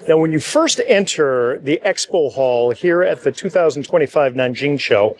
Now, when you first enter the expo hall here at the 2025 Nanjing Show,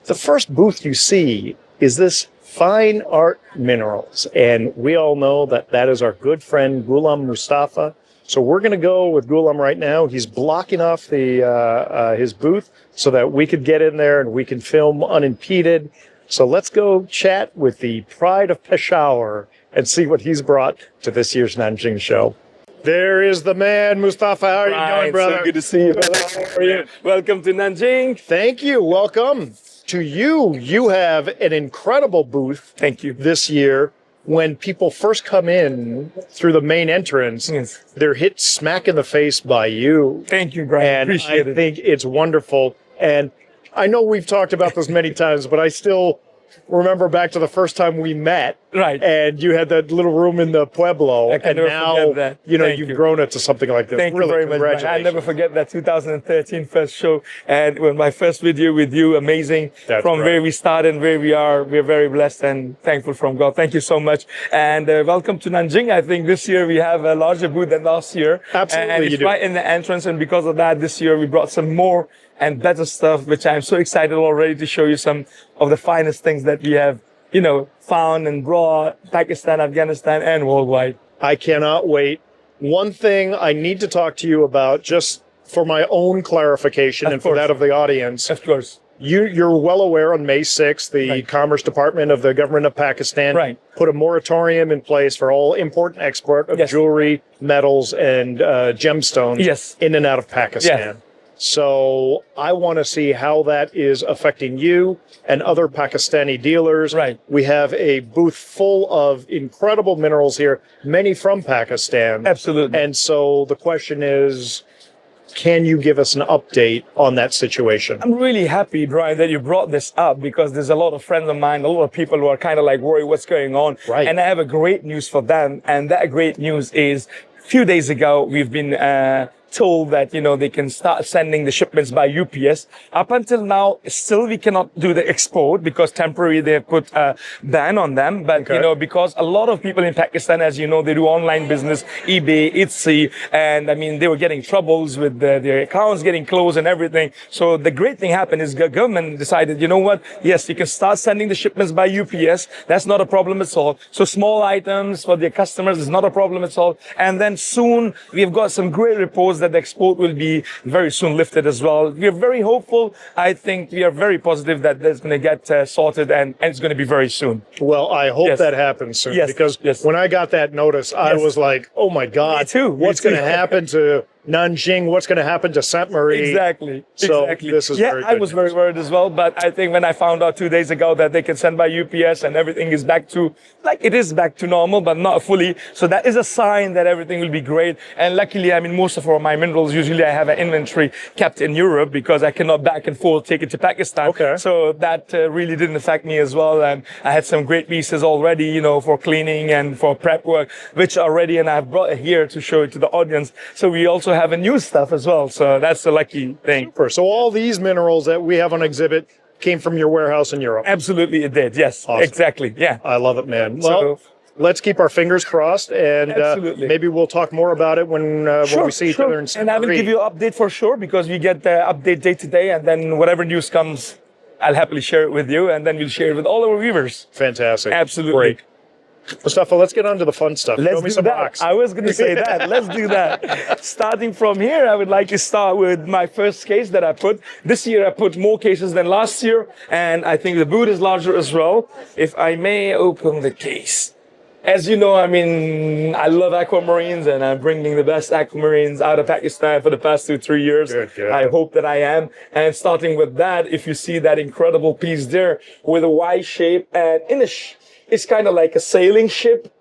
the first booth you see is this fine art minerals. And we all know that that is our good friend, Ghulam Mustafa. So we're going to go with Ghulam right now. He's blocking off his booth so that we could get in there and we can film unimpeded. So let's go chat with the pride of Peshawar and see what he's brought to this year's Nanjing Show. There is the man, Mustafa. How are you doing, brother? So good to see you. How are you? Welcome to Nanjing. Thank you. Welcome to you. You have an incredible booth. Thank you. This year, when people first come in through the main entrance, yes, they're hit smack in the face by you. Thank you, Brian. And Appreciate I it. think it's wonderful. And I know we've talked about this many times, but I still remember back to the first time we met. Right. And you had that little room in the Pueblo. I can and never now, forget that. you know, Thank you've you. grown it to something like this. Thank really, you very much, Brian. I'll never forget that 2013 first show. And when my first video with you, amazing. That's from right. where we started and where we are, we're very blessed and thankful from God. Thank you so much. And welcome to Nanjing. I think this year we have a larger booth than last year. Absolutely, And it's right in the entrance. And because of that, this year we brought some more and better stuff, which I'm so excited already to show you some of the finest things that we have, you know, found and brought Pakistan, Afghanistan, and worldwide. I cannot wait. One thing I need to talk to you about, just for my own clarification and for that of the audience. Of course. You're well aware on May 6th, the Right. Commerce Department of the government of Pakistan Right. put a moratorium in place for all import and export of Yes. jewelry, metals, and gemstones Yes. in and out of Pakistan. Yes. So I want to see how that is affecting you and other Pakistani dealers. Right. We have a booth full of incredible minerals here, many from Pakistan. Absolutely. And so the question is, can you give us an update on that situation? I'm really happy, Brian, that you brought this up because there's a lot of friends of mine, a lot of people who are kind of like worried what's going on. Right. And I have a great news for them. And that great news is a few days ago, we've been told that, you know, they can start sending the shipments by UPS. Up until now, still we cannot do the export because temporarily they have put a ban on them. But, you know, because a lot of people in Pakistan, as you know, they do online business, eBay, Etsy, and I mean, they were getting troubles with their accounts getting closed and everything. So the great thing happened is the government decided, you know what? Yes, you can start sending the shipments by UPS. That's not a problem at all. So small items for their customers is not a problem at all. And then soon we've got some great reports that the export will be very soon lifted as well. We are very hopeful. I think we are very positive that that's going to get sorted and it's going to be very soon. Well, I hope that happens soon because when I got that notice, I was like, oh my God, Me too. What's going to happen to Nanjing? What's going to happen to Sainte Marie? Exactly. So exactly. this is very good I was very worried as well, but I think when I found out 2 days ago that they can send by UPS and everything is back to, like it is back to normal, but not fully. So that is a sign that everything will be great. And luckily, I mean, most of my minerals, usually I have an inventory kept in Europe because I cannot back and forth take it to Pakistan. Okay. So that really didn't affect me as well. And I had some great pieces already, you know, for cleaning and for prep work, which are ready. And I've brought it here to show it to the audience. So we also have a new stuff as well. So that's a lucky thing. Super. So all these minerals that we have on exhibit came from your warehouse in Europe? Absolutely, it did. Yes, awesome. Exactly. Yeah. I love it, man. Well, let's keep our fingers crossed, and maybe we'll talk more about it when we see each other in Sainte And I will Marie. give you an update for sure because we get the update day to day, and then whatever news comes, I'll happily share it with you, and then we'll share it with all our viewers. Fantastic. Absolutely. Great. Mustafa, let's get on to the fun stuff. Let's Show me do some that. rocks. I was going to say that. Let's do that. Starting from here, I would like to start with my first case that I put. This year, I put more cases than last year, and I think the booth is larger as well. If I may open the case. As you know, I mean, I love aquamarines, and I'm bringing the best aquamarines out of Pakistan for the past 2-3 years. Good. I hope that I am. And starting with that, if you see that incredible piece there with a Y shape and it's kind of like a sailing ship.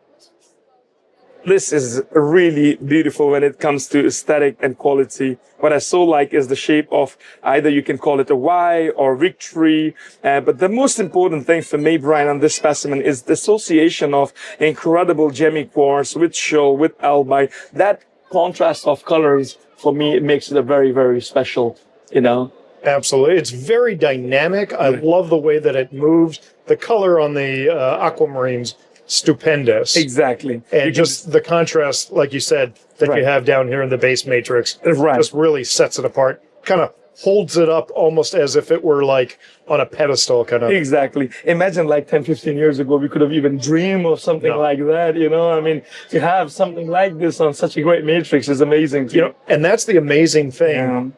This is really beautiful when it comes to aesthetic and quality. What I so like is the shape of either you can call it a Y or victory. But the most important thing for me, Brian, on this specimen is the association of incredible gemmy quartz with shoal, with albite. That contrast of colors, for me, it makes it a very, very special, you know. Absolutely. It's very dynamic. I love the way that it moves. The color on the aquamarines stupendous. Exactly. And just the contrast, like you said, that you have down here in the base matrix, just really sets it apart. Kind of holds it up almost as if it were like on a pedestal, kind of. Exactly. Imagine like 10, 15 years ago, we could have even dreamed of something like that, you know? I mean, to have something like this on such a great matrix is amazing. You know, and that's the amazing thing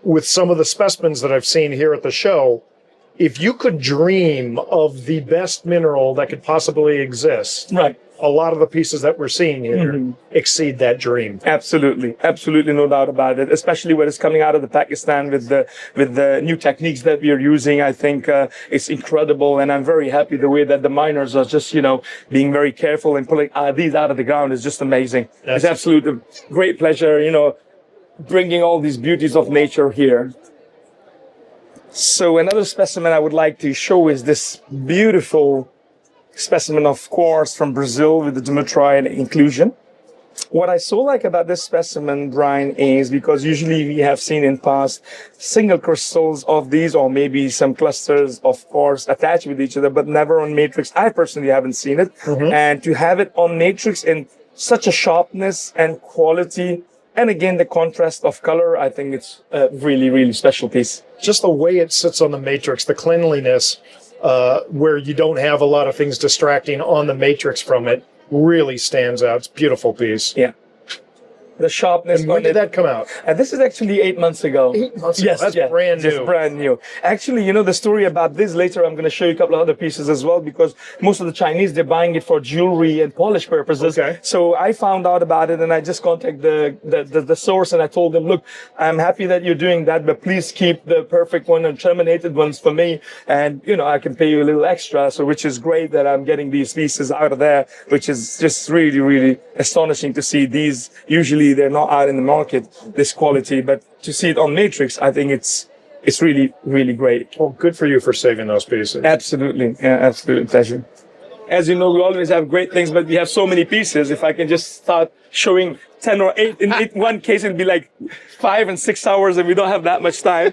with some of the specimens that I've seen here at the show. If you could dream of the best mineral that could possibly exist, a lot of the pieces that we're seeing here exceed that dream. Absolutely, absolutely, no doubt about it. Especially when it's coming out of the Pakistan with the new techniques that we are using. I think it's incredible, and I'm very happy the way that the miners are just, you know, being very careful and pulling these out of the ground is just amazing. It's absolutely great pleasure, you know, bringing all these beauties of nature here. So another specimen I would like to show is this beautiful specimen of quartz from Brazil with the dimetride inclusion. What I so like about this specimen, Brian, is because usually we have seen in past single crystals of these, or maybe some clusters of quartz attached with each other, but never on matrix. I personally haven't seen it. And to have it on matrix in such a sharpness and quality, and again, the contrast of color, I think it's a really, really special piece. Just the way it sits on the matrix, the cleanliness, where you don't have a lot of things distracting on the matrix from it, really stands out. It's a beautiful piece. Yeah. The sharpness. And when did that come out? This is actually 8 months ago. 8 months ago. That's brand new. It's brand new. Actually, you know the story about this later. I'm going to show you a couple of other pieces as well, because most of the Chinese, they're buying it for jewelry and polish purposes. Okay. So I found out about it, and I just contacted the source, and I told them, look, I'm happy that you're doing that, but please keep the perfect one and terminated ones for me, and you know I can pay you a little extra. So which is great that I'm getting these pieces out of there, which is just really, really astonishing to see. These usually they're not out in the market, this quality, but to see it on matrix, I think it's really, really great. Well, good for you for saving those pieces. Absolutely. Yeah, absolute pleasure. As you know, we always have great things, but we have so many pieces. If I can just start showing 10 or 8, in one case, it'd be like 5 and 6 hours, and we don't have that much time.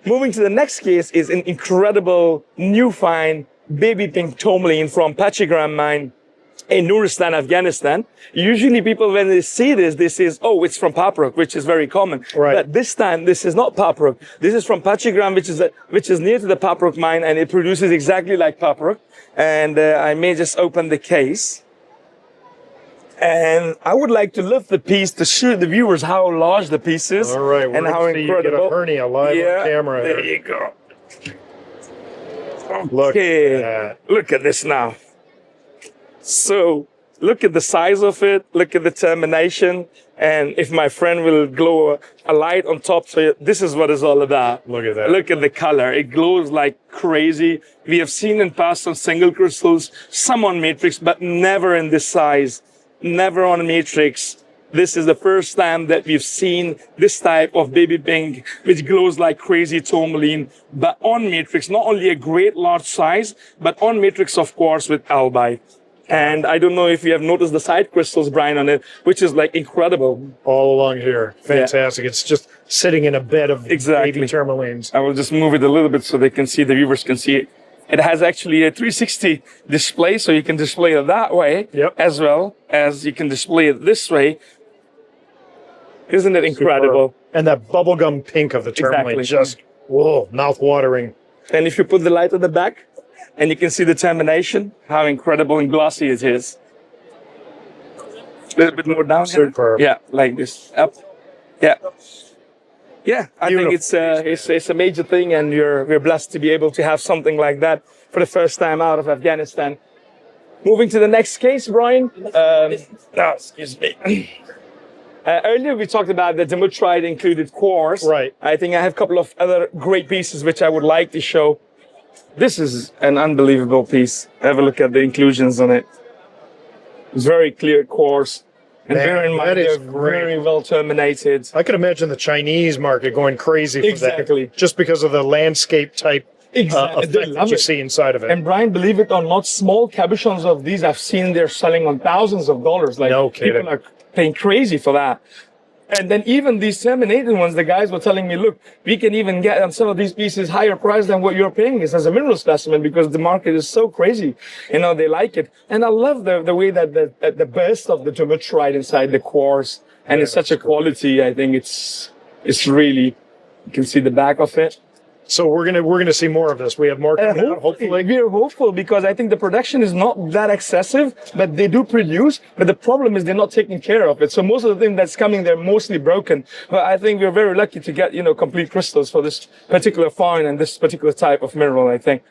Moving to the next case is an incredible new find, baby pink tourmaline from Pachigram mine in Nuristan, Afghanistan. Usually people, when they see this, they say, oh, it's from Paprok, which is very common. Right. But this time, this is not Paprok. This is from Pachigram, which is near to the Paprok mine, and it produces exactly like Paprok. And I may just open the case. And I would like to lift the piece to show the viewers how large the piece is. All right, and how incredible. You get a hernia live on camera. There you go. Okay. Look at that. Look at this now. So look at the size of it, look at the termination, and if my friend will glow a light on top, so this is what it's all about. Look at that. Look at the color. It glows like crazy. We have seen in past on single crystals, some on matrix, but never in this size, never on matrix. This is the first time that we've seen this type of baby pink, which glows like crazy tourmaline, but on matrix, not only a great large size, but on matrix of quartz with albite. And I don't know if you have noticed the side crystals, Brian, on it, which is like incredible. All along here. Fantastic. Yeah. It's just sitting in a bed of baby tourmalines. I will just move it a little bit so they can see, the viewers can see it. It has actually a 360 display, so you can display it that way, as well as you can display it this way. Isn't it incredible? Superb. And that bubblegum pink of the tourmaline, just, whoa, mouth-watering. And if you put the light at the back, and you can see the termination, how incredible and glossy it is. A little bit more down. Superb. Yeah, like this. Up. Yeah. Yeah, I think it's a major thing, and we're blessed to be able to have something like that for the first time out of Afghanistan. Moving to the next case, Brian. Excuse me. Earlier we talked about the dimetride included quartz. Right. I think I have a couple of other great pieces which I would like to show. This is an unbelievable piece. Have a look at the inclusions on it. It's very clear quartz. And bear in mind, they're very well terminated. I could imagine the Chinese market going crazy for that. Just because of the landscape type effect that you see inside of it. And Brian, believe it or not, small cabochons of these I've seen they're selling on thousands of dollars. Like, no kidding. People are paying crazy for that. And then even these terminated ones, the guys were telling me, look, we can even get on some of these pieces higher price than what you're paying us as a mineral specimen because the market is so crazy. You know, they like it. And I love the way that the burst of the dimetrite inside the quartz, and it's such a quality. I think it's really, you can see the back of it. So we're gonna see more of this. We have more coming out, hopefully. We're hopeful because I think the production is not that excessive, but they do produce. But the problem is they're not taking care of it. So most of the things that's coming, they're mostly broken. But I think we're very lucky to get, you know, complete crystals for this particular find and this particular type of mineral, I think.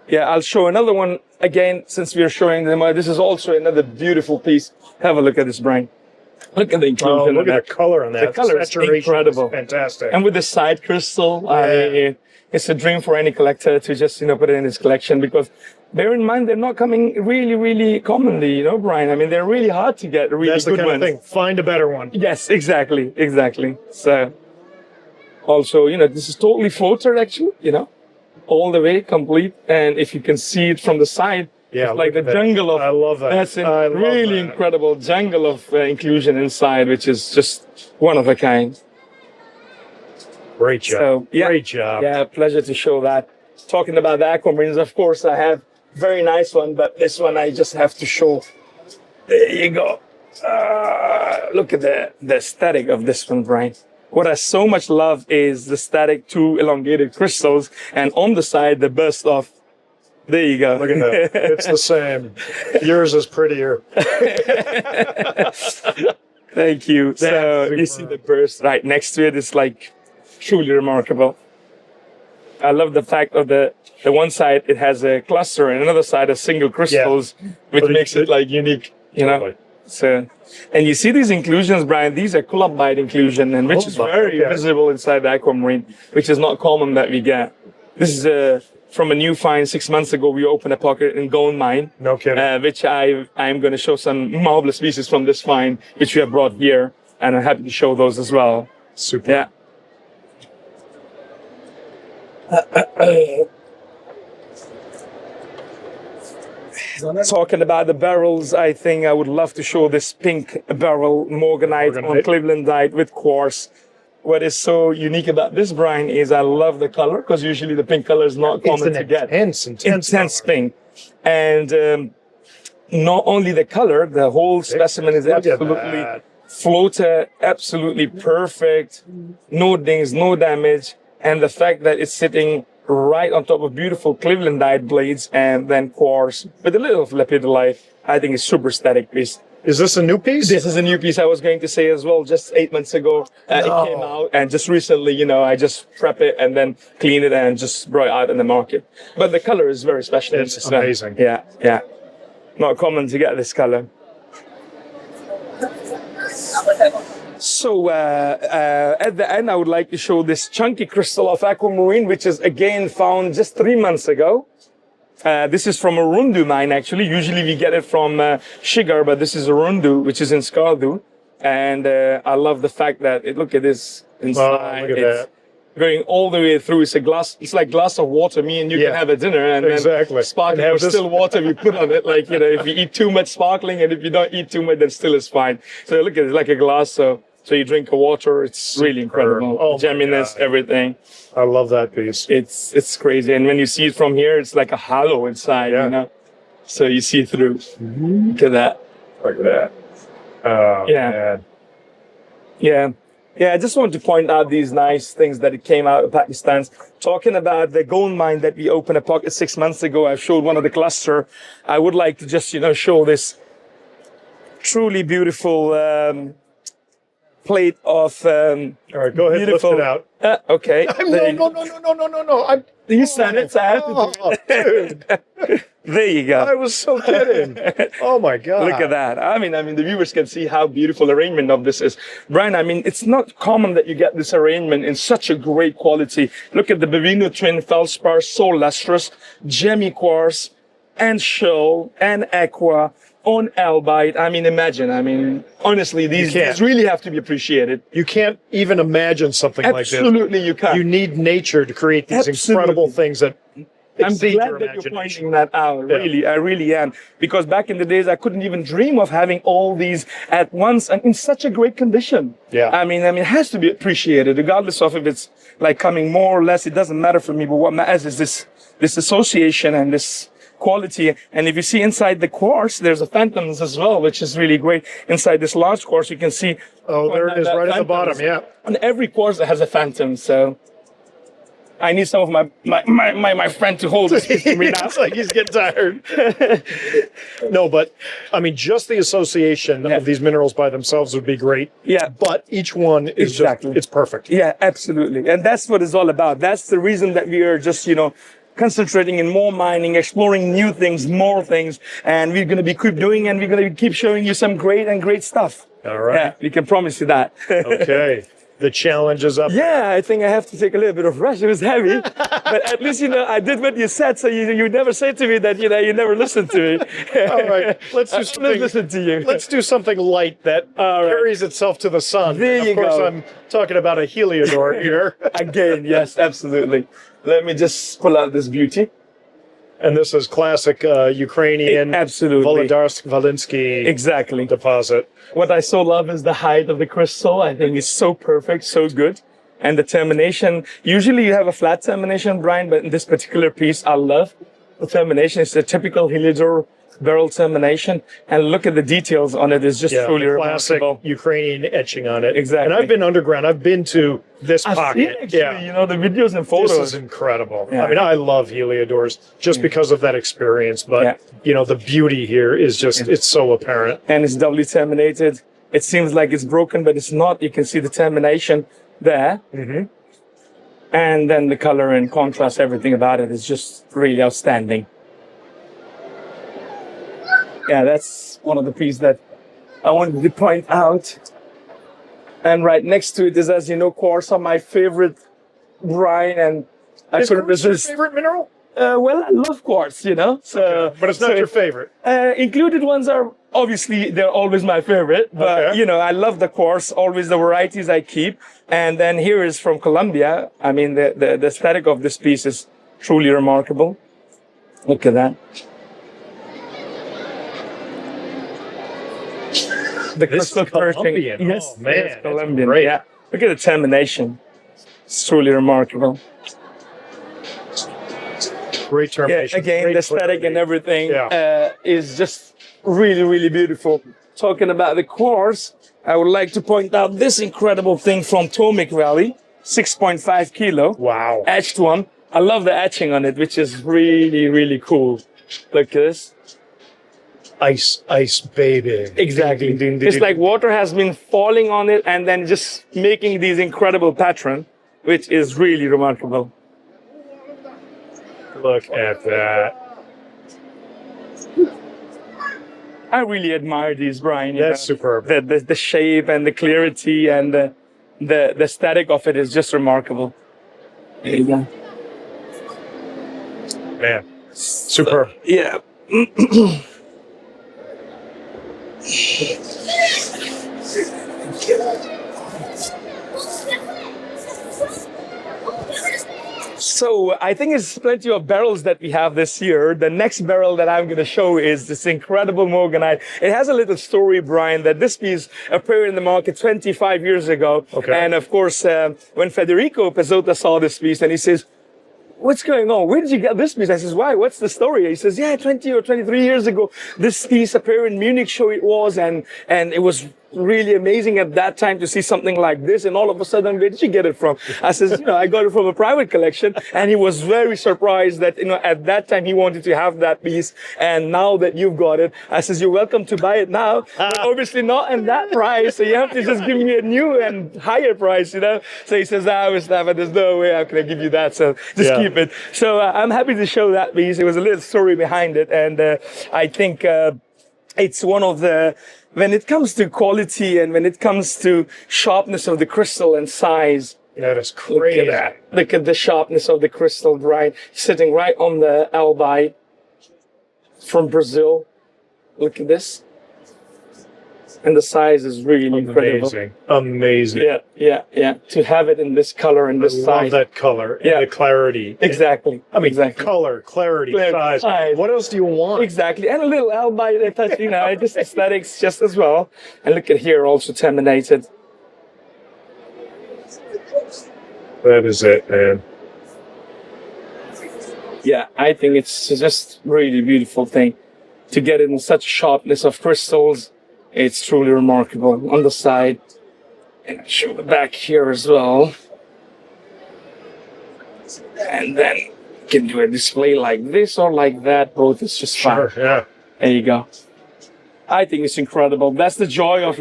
Yeah, I'll show another one again since we're showing them. This is also another beautiful piece. Have a look at this, Brian. Look at the inclusion. Look at the color on that. The color is incredible. Fantastic. And with the side crystal, it's a dream for any collector to just, you know, put it in his collection because bear in mind, they're not coming really, really commonly, you know, Brian. I mean, they're really hard to get really That's good the kind ones. of thing. Find a better one. Yes, exactly. So also, you know, this is totally floater actually, you know, all the way complete. And if you can see it from the side, it's like the jungle of, I love that. That's a really incredible jungle of inclusion inside, which is just one of a kind. Great job. So, yeah, great job. Yeah, pleasure to show that. Talking about the aquamarines, of course, I have very nice one, but this one I just have to show. There you go. Look at the aesthetic of this one, Brian. What I so much love is the static two elongated crystals, and on the side, the burst of. There you go. Look at that. It's the same. Yours is prettier. Thank you. So you see the burst right next to it. It's like truly remarkable. I love the fact of the one side, it has a cluster, and another side has single crystals, which makes it like unique, you know? So, and you see these inclusions, Brian, these are clubbite inclusion, and which is very visible inside the aquamarine, which is not common that we get. This is from a new find 6 months ago. We opened a pocket in gold mine. No kidding. Which I'm going to show some marvelous pieces from this find, which we have brought here, and I'm happy to show those as well. Super. Yeah. Talking about the barrels, I think I would love to show this pink barrel morganite on Clevelandite with quartz. What is so unique about this, Brian, is I love the color because usually the pink color is not common to get. Intense pink. And not only the color, the whole specimen is absolutely floater, absolutely perfect, no dings, no damage. And the fact that it's sitting right on top of beautiful Clevelandite blades and then quartz with a little lepidolite, I think is super static piece. Is this a new piece? This is a new piece I was going to say as well. Just 8 months ago, it came out, and just recently, you know, I just prep it and then clean it and just brought it out in the market. But the color is very special. It's amazing. Yeah, yeah. Not common to get this color. So at the end, I would like to show this chunky crystal of aquamarine, which is again found just 3 months ago. This is from a Rundu mine, actually. Usually we get it from Shigar, but this is a Rundu, which is in Skardu. And I love the fact that, look at this inside. Look at that. Going all the way through. It's a glass, it's like glass of water. Me and you can have a dinner and then sparkling or still water we put on it. Like, you know, if you eat too much sparkling and if you don't eat too much, then still is fine. So look at it, like a glass. So you drink a water. It's really incredible. Gemminess, everything. I love that piece. It's crazy. And when you see it from here, it's like a hollow inside, you know? So you see through. Look at that. Look at that. Oh, man. Yeah. Yeah, I just want to point out these nice things that it came out of Pakistan. Talking about the gold mine that we opened a pocket 6 months ago, I showed one of the cluster. I would like to just, you know, show this truly beautiful plate of all right, go ahead, lift it out. Okay. No. You said it, so I have to do it. Dude. There you go. I was so kidding. Oh my God. Look at that. I mean, the viewers can see how beautiful arrangement of this is. Brian, I mean, it's not common that you get this arrangement in such a great quality. Look at the Bavino twin feldspar, so lustrous, gemmy quartz, and shell, and aqua, on albite. I mean, imagine. I mean, honestly, these really have to be appreciated. You can't even imagine something like this. Absolutely, you can't. You need nature to create these incredible things that I'm exceed glad your that you're imagination. pointing that out. Yeah. Really, I really am. Because back in the days, I couldn't even dream of having all these at once and in such a great condition. Yeah. I mean, it has to be appreciated, regardless of if it's like coming more or less. It doesn't matter for me. But what matters is this association and this quality. And if you see inside the quartz, there's a phantoms as well, which is really great. Inside this large quartz, you can see. Oh, there it is, right at the bottom. Yeah. On every quartz, it has a phantom. So I need some of my friend to hold this piece for me now. It's like he's getting tired. No, but I mean, just the association of these minerals by themselves would be great. Yeah. But each one is Exactly. it's perfect. Yeah, absolutely. And that's what it's all about. That's the reason that we are just, concentrating in more mining, exploring new things, more things. And we're going to keep doing, and we're going to keep showing you some great stuff. All right. Yeah, we can promise you that. Okay. The challenge is up. Yeah, I think I have to take a little bit of rest. It was heavy, but at least I did what you said. So you never say to me that you never listened to me. All right, let's do something. Let's listen to you. Let's do something light that carries itself to the sun. There you go. Of course, go. I'm talking about a heliodor here. Again, yes, absolutely. Let me just pull out this beauty. And this is classic Ukrainian Absolutely. Volodymyr-Volynskiy Exactly. deposit. What I so love is the height of the crystal. I think it's so perfect, so good. And the termination, usually you have a flat termination, Brian, but in this particular piece, I love the termination. It's a typical heliodor barrel termination. And look at the details on it. It's just truly classic remarkable. Ukrainian etching on it. Exactly. And I've been underground. I've been to this I've pocket. seen actually, the videos and photos. This is incredible. Yeah. I mean, I love heliodors just because of that experience. But, the beauty here is just, it's so apparent. And it's doubly terminated. It seems like it's broken, but it's not. You can see the termination there. Mm-hmm. And then the color and contrast, everything about it is just really outstanding. Yeah, that's one of the pieces that I wanted to point out. And right next to it is, as you know, quartz are my favorite, Brian, and I Is couldn't quartz your resist. favorite mineral? Well, I love quartz, So, Okay. But it's not your favorite. Included ones are obviously they're always my favorite, but Okay. I love the quartz, always the varieties I keep. And then here is from Colombia. I mean, the aesthetic of this piece is truly remarkable. Look at that. The This crystal is Colombian. perching. Yes, Oh, man, yes, that's Colombian. great. Yeah. Look at the termination. It's truly remarkable. Great Yeah, termination. again, Great the aesthetic clarity. and everything Yeah. is just really beautiful. Talking about the quartz, I would like to point out this incredible thing from Tomic Valley, 6.5 kilo. Wow. Etched one. I love the etching on it, which is really cool. Look at this. Ice baby. Exactly. Ding, ding, ding, It's ding. like water has been falling on it and then just making these incredible pattern, which is really remarkable. Look at that. I really admire these, Brian. That's superb. The shape and the clarity and the aesthetic of it is just remarkable. There you go. Man. Superb. Yeah. So I think it's plenty of barrels that we have this year. The next barrel that I'm going to show is this incredible morganite. It has a little story, Brian, that this piece appeared in the market 25 years ago. Okay. And of course, when Federico Pezzota saw this piece and he says, "What's going on? Where did you get this piece?" I says, "Why? What's the story?" He says, "Yeah, 20 or 23 years ago, this piece appeared in Munich show it was, and it was really amazing at that time to see something like this. And all of a sudden, where did you get it from?" I says, "I got it from a private collection." And he was very surprised that, at that time he wanted to have that piece. And now that you've got it, I says, "You're welcome to buy it now, but obviously not in that price. So you have to just give me a new and higher price, So he says, "Mustafa, there's no way I'm going to give you that. So just keep it." So I'm happy to show that piece. It was a little story behind it. And I think it's one of the, when it comes to quality and when it comes to sharpness of the crystal and size, That is crazy. look at that. Look at the sharpness of the crystal, right? Sitting right on the albite from Brazil. Look at this. And the size is really incredible. Amazing. Yeah. To have it in this color and this I size. love that color and the clarity. Exactly. I mean, exactly. color, clarity, size. What else do you want? Exactly. And a little albite touch, just aesthetics just as well. And look at here, also terminated. That is it, man. Yeah, I think it's just really beautiful thing. To get it in such sharpness of crystals, it's truly remarkable. On the side, and I'll show the back here as well. And then you can do a display like this or like that. Both is just fine. Sure, yeah. There you go. I think it's incredible. That's the joy of,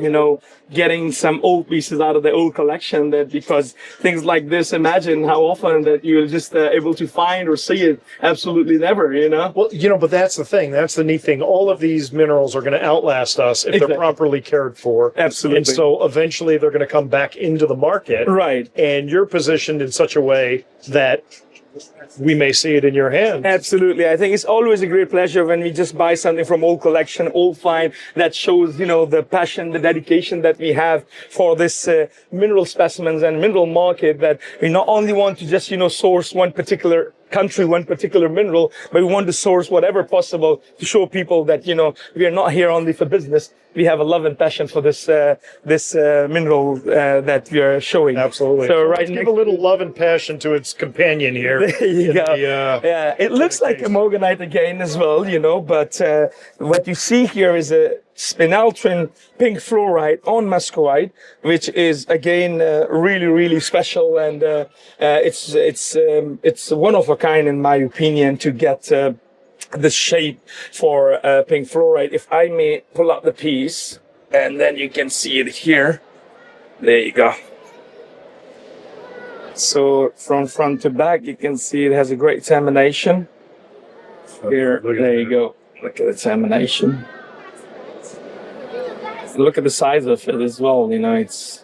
getting some old pieces out of the old collection, that because things like this, imagine how often that you're just able to find or see it. Absolutely never, Well, but that's the thing. That's the neat thing. All of these minerals are going to outlast us if they're properly cared for. Absolutely. And so eventually they're going to come back into the market. Right. And you're positioned in such a way that we may see it in your hands. Absolutely. I think it's always a great pleasure when we just buy something from old collection, old find, that shows, the passion, the dedication that we have for this mineral specimens and mineral market, that we not only want to just, source one particular country, one particular mineral, but we want to source whatever possible to show people that, we are not here only for business. We have a love and passion for this mineral that we are showing. Absolutely. So let's give a little love and passion to its companion here. There you go. Yeah, it looks like a morganite again as well, but what you see here is a spineltrin pink fluorite on muscovite, which is again really, really special, and it's one of a kind in my opinion to get the shape for pink fluorite. If I may pull up the piece, and then you can see it here. There you go. So from front to back, you can see it has a great termination. Here, there you go. Look at the termination. Look at the size of it as well. It's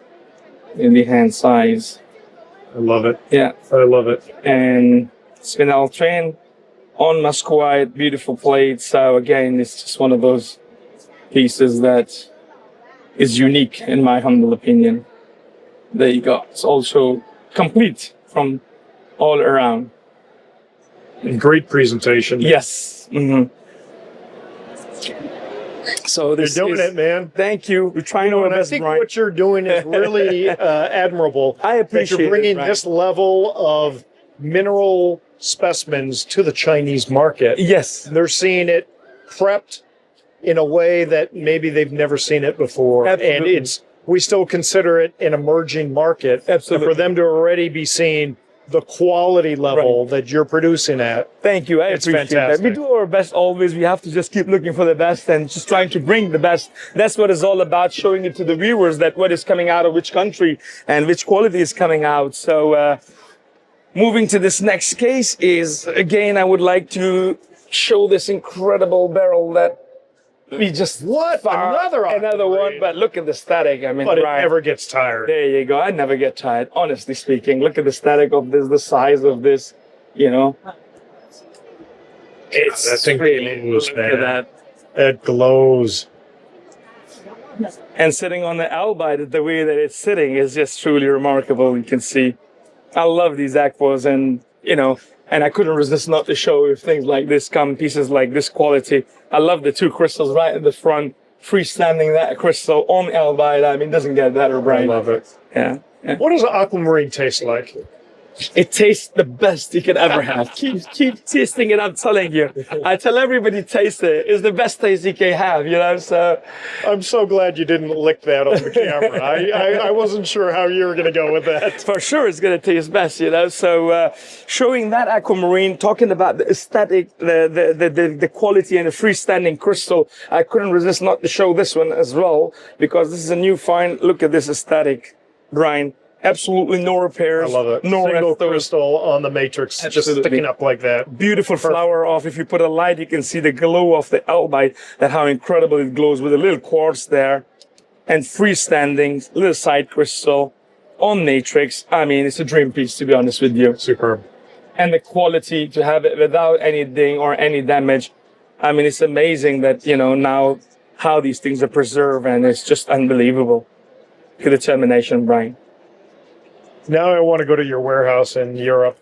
in the hand size. I love it. Yeah, I love it. And spineltrin on muscovite, beautiful plate. So again, it's just one of those pieces that is unique in my humble opinion. There you go. It's also complete from all around. And great presentation. Yes. Mm-hmm. So you're doing it, man. Thank you. We're trying our best. I think what you're doing is really admirable. I appreciate that you're bringing this level of mineral specimens to the Chinese market. Yes. They're seeing it prepped in a way that maybe they've never seen it before. Absolutely. And we still consider it an emerging market. Absolutely. And for them to already be seeing the quality level that you're producing at. Thank you. I appreciate that. We do our best always. We have to just keep looking for the best and just trying to bring the best. That's what it's all about, showing it to the viewers that what is coming out of which country and which quality is coming out. So moving to this next case is, again, I would like to show this incredible barrel that we just another one, but look at the static. I mean, but it never gets tired. There you go. I never get tired, honestly speaking. Look at the static of this, the size of this. It's that thing really glows, look man. at that. It glows. And sitting on the albite, the way that it's sitting is just truly remarkable. You can see. I love these aquas, and and I couldn't resist not to show if things like this come, pieces like this quality. I love the two crystals right in the front, freestanding that crystal on albite. I mean, doesn't get better, Brian. I love it. Yeah. What does aquamarine taste like? It tastes the best you can ever have. keep tasting it, I'm telling you. I tell everybody taste it. It's the best taste you can have, so. I'm so glad you didn't lick that on the camera. I wasn't sure how you were going to go with that. For sure it's going to taste best, so showing that aquamarine, talking about the aesthetic, the quality and the freestanding crystal, I couldn't resist not to show this one as well, because this is a new find. Look at this aesthetic, Brian. Absolutely no repairs. I love it. No single restos. crystal on the matrix, just sticking up like that. Beautiful flower off. If you put a light, you can see the glow of the albite, that how incredible it glows with a little quartz there. And freestanding, little side crystal on matrix. I mean, it's a dream piece, to be honest with you. Superb. And the quality to have it without any ding or any damage. I mean, it's amazing that, now how these things are preserved, and it's just unbelievable. Look at the termination, Brian. Now I want to go to your warehouse in Europe.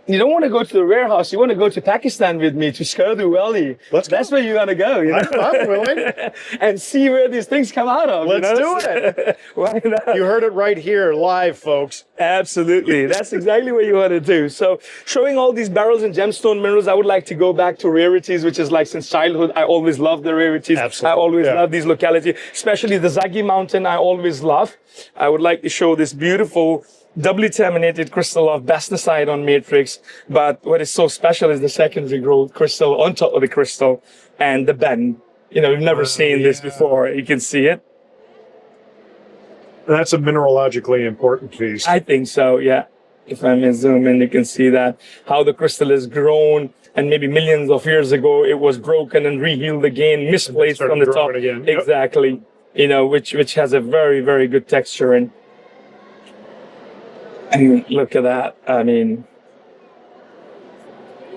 You don't want to go to the warehouse. You want to go to Pakistan with me to Skardu Valley. That's where you want to go. You know? I'm willing. And see where these things come out of. Let's do it. Why not? You heard it right here, live, folks. Absolutely. That's exactly what you want to do. So showing all these barrels and gemstone minerals, I would like to go back to rarities, which is like since childhood, I always love the rarities. Absolutely. I always love these localities, especially the Zagi Mountain I always love. I would like to show this beautiful doubly terminated crystal of bastnasite on matrix. But what is so special is the secondary growth crystal on top of the crystal and the bend. You know, we've never seen this before. You can see it. That's a mineralogically important piece. I think so, yeah. If I may zoom in, you can see that how the crystal is grown, and maybe millions of years ago it was broken and rehealed again, misplaced from the top. Again. Exactly. You know, which has a very, very good texture. And look at that. I mean,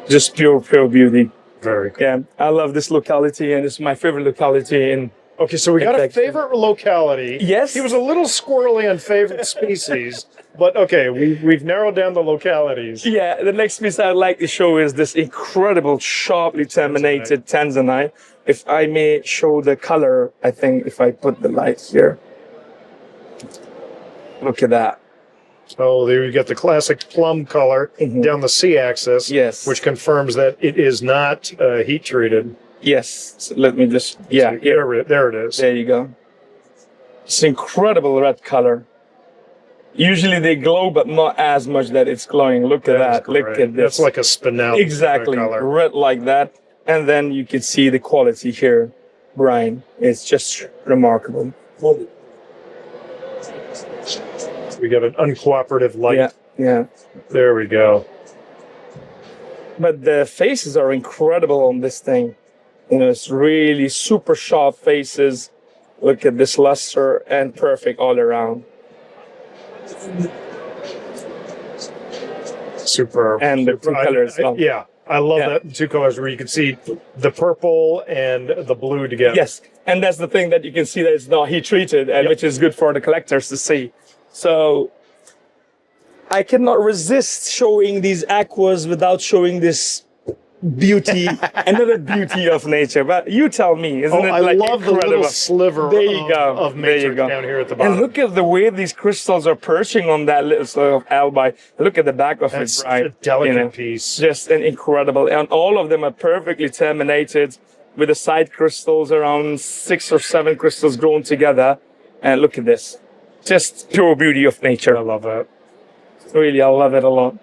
just pure beauty. Very cool. Yeah, I love this locality, and it's my favorite locality in. Okay, so we got a favorite locality. Yes. He was a little squirrely on favorite species, but okay, we've narrowed down the localities. Yeah, the next piece I'd like to show is this incredible, sharply terminated tanzanite. If I may show the color, I think if I put the light here. Look at that. So there you get the classic plum color down the C-axis, Yes. which confirms that it is not heat treated. Yes, so let me just, yeah, There it is. there you go. It's incredible red color. Usually they glow, but not as much that it's glowing. Look at that. Look at this. That's like a spinel. Exactly, color. red like that. And then you can see the quality here, Brian. It's just remarkable. We got an uncooperative light. Yeah, yeah. There we go. But the faces are incredible on this thing. You know, it's really super sharp faces. Look at this luster and perfect all around. Super. And the two colors. Yeah, I love that two colors where you can see the purple and the blue together. Yes, and that's the thing that you can see that it's not heat treated, and which is good for the collectors to see. So I cannot resist showing these aquas without showing this beauty, another beauty of nature. But you tell me, isn't it like I love incredible? the little sliver of matrix down here at the bottom. And look at the way these crystals are perching on that little sort of albite. Look at the back of That's it, right? a delicate piece. Just an incredible, and all of them are perfectly terminated with the side crystals, around 6 or 7 crystals grown together. And look at this. Just pure beauty of nature. I love that. Really, I love it a lot.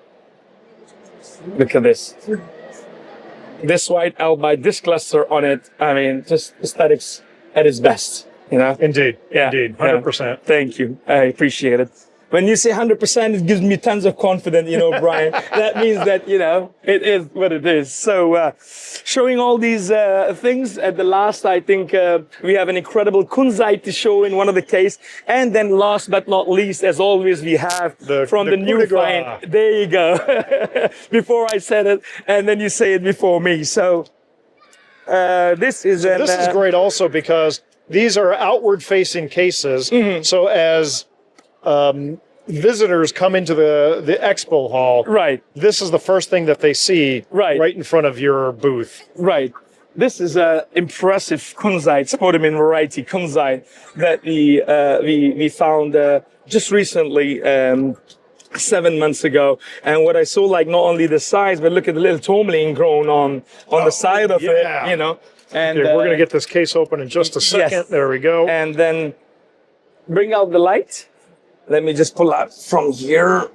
Look at this. This white albite, this cluster on it, I mean, just aesthetics at its best, you know? Indeed. Yeah, Indeed. 100%. Thank you. I appreciate it. When you say 100%, it gives me tons of confidence, you know, Brian. That means that, you know, it is what it is. So, showing all these things at the last, I think we have an incredible kunzite to show in one of the case. And then last but not least, as always, we have from the new find. There you go. Before I said it, and then you say it before me. So, this is great also because these are outward facing cases. So as visitors come into the expo hall, right, this is the first thing that they see right in front of your booth. Right. This is an impressive kunzite, spodumene variety kunzite that we found just recently, 7 months ago. And what I saw, like, not only the size, but look at the little tourmaline grown on the side of it, you know. And we're going to get this case open in just a second. Yes. There we go. And then bring out the light. Let me just pull out from here.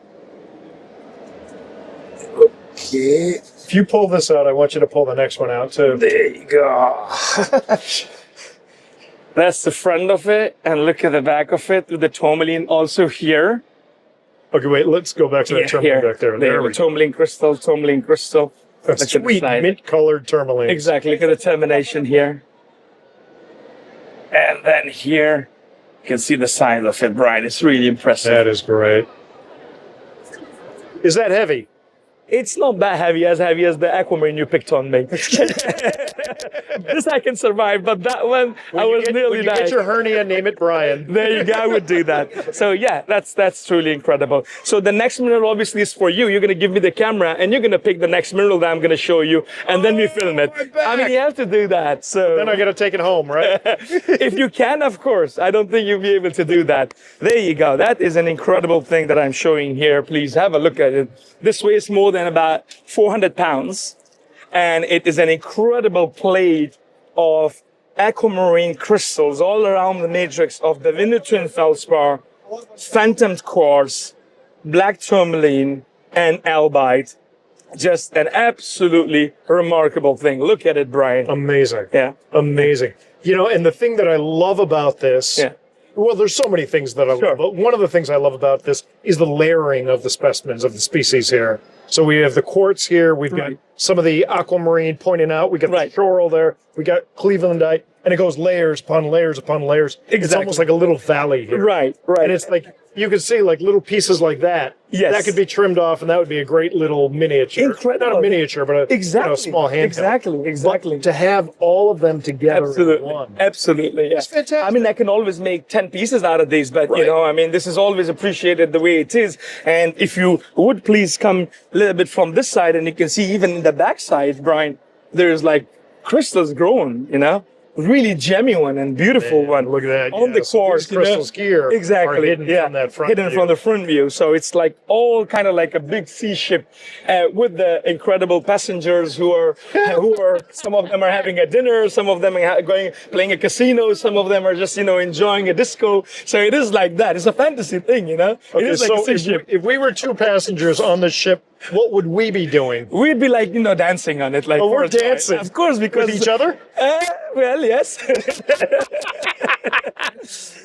Okay. If you pull this out, I want you to pull the next one out too. There you go. That's the front of it. And look at the back of it with the tourmaline also here. Okay, wait, let's go back to that tourmaline back there. There we go. Tourmaline crystal. That's sweet mint-colored tourmaline. Exactly. Look at the termination here. And then here. You can see the size of it, Brian. It's really impressive. That is great. Is that heavy? It's not that heavy as the aquamarine you picked on me. This I can survive, but that one I was nearly When you dying. get your hernia, name it Brian. There you go. I would do that. So yeah, that's truly incredible. So the next mineral obviously is for you. You're gonna give me the camera, and you're gonna pick the next mineral that I'm gonna show you, and then we film it. I mean, you have to do that. So Then I got to take it home, right? if you can, of course. I don't think you'll be able to do that. There you go. That is an incredible thing that I'm showing here. Please have a look at it. This weighs more than about 400 pounds, and it is an incredible plate of aquamarine crystals all around the matrix of the Venezuelan feldspar, phantom quartz, black tourmaline, and albite. Just an absolutely remarkable thing. Look at it, Brian. Amazing. Yeah. Amazing. You know, and the thing that I love about this, Yeah. well, there's so many things that I Sure. love, but one of the things I love about this is the layering of the specimens of the species here. So we have the quartz here, we've got Right. some of the aquamarine pointing out, we got Right. the coral there, we got Clevelandite, and it goes layers upon layers upon layers. It's Exactly. almost like a little valley here. Right. And it's like, you can see like little pieces like that. Yes. That could be trimmed off, and that would be a great little miniature. Incredible. Not a miniature, but a, Exactly. a small handheld. Exactly. But to have all of them together Absolutely. in one. Absolutely. Yeah. It's fantastic. I mean, I can always make 10 pieces out of these, but you Right. know, I mean, this is always appreciated the way it is. And if you would please come a little bit from this side, and you can see even in the back side, Brian, there's like crystals growing, you know? Really genuine and beautiful Man, one. look at that. On Yeah, the so course. these crystals here exactly. are hidden yeah. from that front Hidden view. from the front view. So it's like all kind of like a big sea ship with the incredible passengers who are, some of them are having a dinner, some of them are going, playing a casino, some of them are just, you know, enjoying a disco. So it is like that. It's a fantasy thing, you know? It Okay, is like so a sea ship. if we were two passengers on the ship, what would we be doing? We'd be like, you know, dancing on it. Like, Oh, we're for a time. dancing. Of course, because. With each other? Well, yes.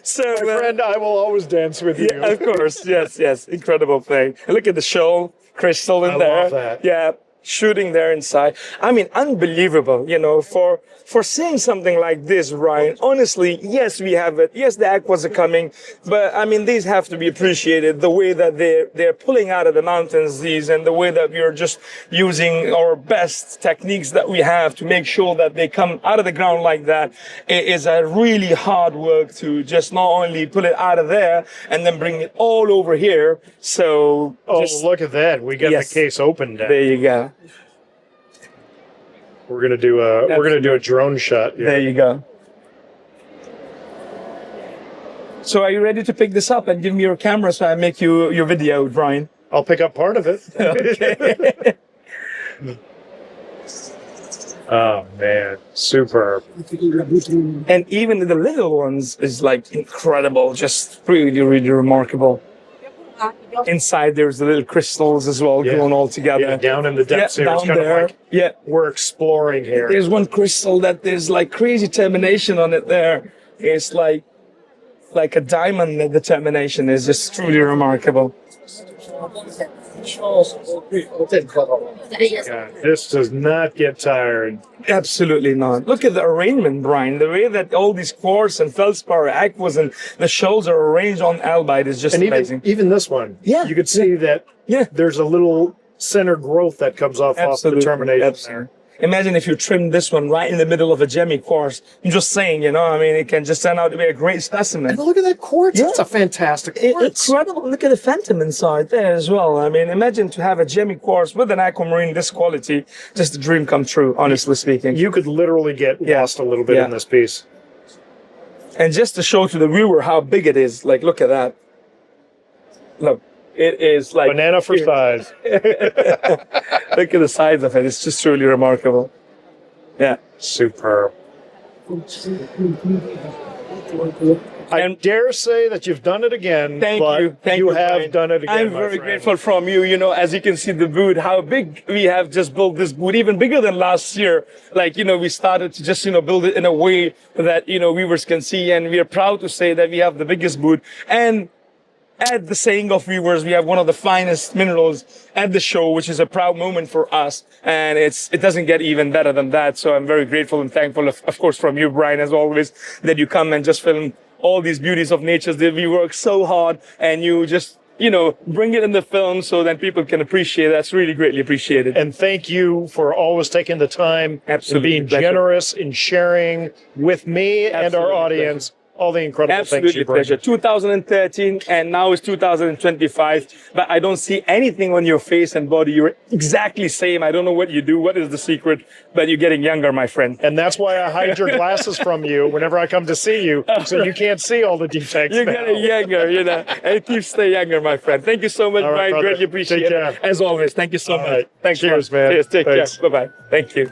So, My friend, I will always dance with you. yeah, of course. Yes. Incredible thing. And look at the shell crystal in I there. love that. Yeah. Shooting there inside. I mean, unbelievable, you know, for seeing something like this, Ryan. Honestly, yes, we have it. Yes, the aquas are coming, but I mean, these have to be appreciated. The way that they're pulling out of the mountains, these, and the way that we are just using our best techniques that we have to make sure that they come out of the ground like that. It is a really hard work to just not only pull it out of there and then bring it all over here. So, Oh, just, look at that. We got Yes. the case open now. there you go. We're gonna do a drone shot. Here. There you go. So are you ready to pick this up and give me your camera so I make you your video, Brian? I'll pick up part of it. Okay. Oh man, superb. And even the little ones is like incredible, just really, really remarkable. Inside there's the little crystals as well Yeah. going all together. Yeah, down in the depths here. It's down kind of there. like Yeah. we're exploring here. There's one crystal that there's like crazy termination on it there. It's like a diamond. The determination is just truly remarkable. God, this does not get tired. Absolutely not. Look at the arrangement, Brian. The way that all these quartz and feldspar, aquas, and the shells are arranged on albite is just And amazing. even this one, Yeah, you could see that Yeah. there's a little center growth that comes off the termination Absolutely. Imagine if you trimmed this one right in the middle of a gemmy quartz. I'm just saying, you know, I mean, it can just turn out to be a great specimen. And look at that quartz. Yeah. It's a fantastic quartz. Incredible. Look at the phantom inside there as well. I mean, imagine to have a gemmy quartz with an aquamarine this quality, just a dream come true, honestly speaking. You could literally get lost a little bit Yeah. in this piece. And just to show to the viewer how big it is, like, look at that. Look, it is like Banana for size. Look at the size of it. It's just truly remarkable. Yeah. Superb. I dare say that you've done it again. Thank but you. Thank you you, have Brian. done it again. I'm my very friend. grateful from you. You know, as you can see the booth, how big we have just built this booth, even bigger than last year. Like, you know, we started to just, you know, build it in a way that, you know, viewers can see. And we are proud to say that we have the biggest booth. And at the saying of viewers, we have one of the finest minerals at the show, which is a proud moment for us. And it doesn't get even better than that. So I'm very grateful and thankful, of course, from you, Brian, as always, that you come and just film all these beauties of nature. That we work so hard and you just bring it in the film so that people can appreciate it. That's really greatly appreciated. And thank you for always taking the time Absolutely. and being Pleasure. generous in sharing with me and our Absolutely audience all the incredible things Absolutely you bring. pleasure. 2013 and now it's 2025, but I don't see anything on your face and body. You're exactly same. I don't know what you do. What is the secret? But you're getting younger, my friend. And that's why I hide your glasses from you whenever I come to see you, so you can't see all the defects. You're now. getting younger, and keep stay younger, my friend. Thank you so much, All right, Brian. brother. Greatly appreciate Take it. care. As always, thank you so All much. right. Thanks, Cheers, man. Cheers. Take Thanks. care. Bye-bye. Thank you.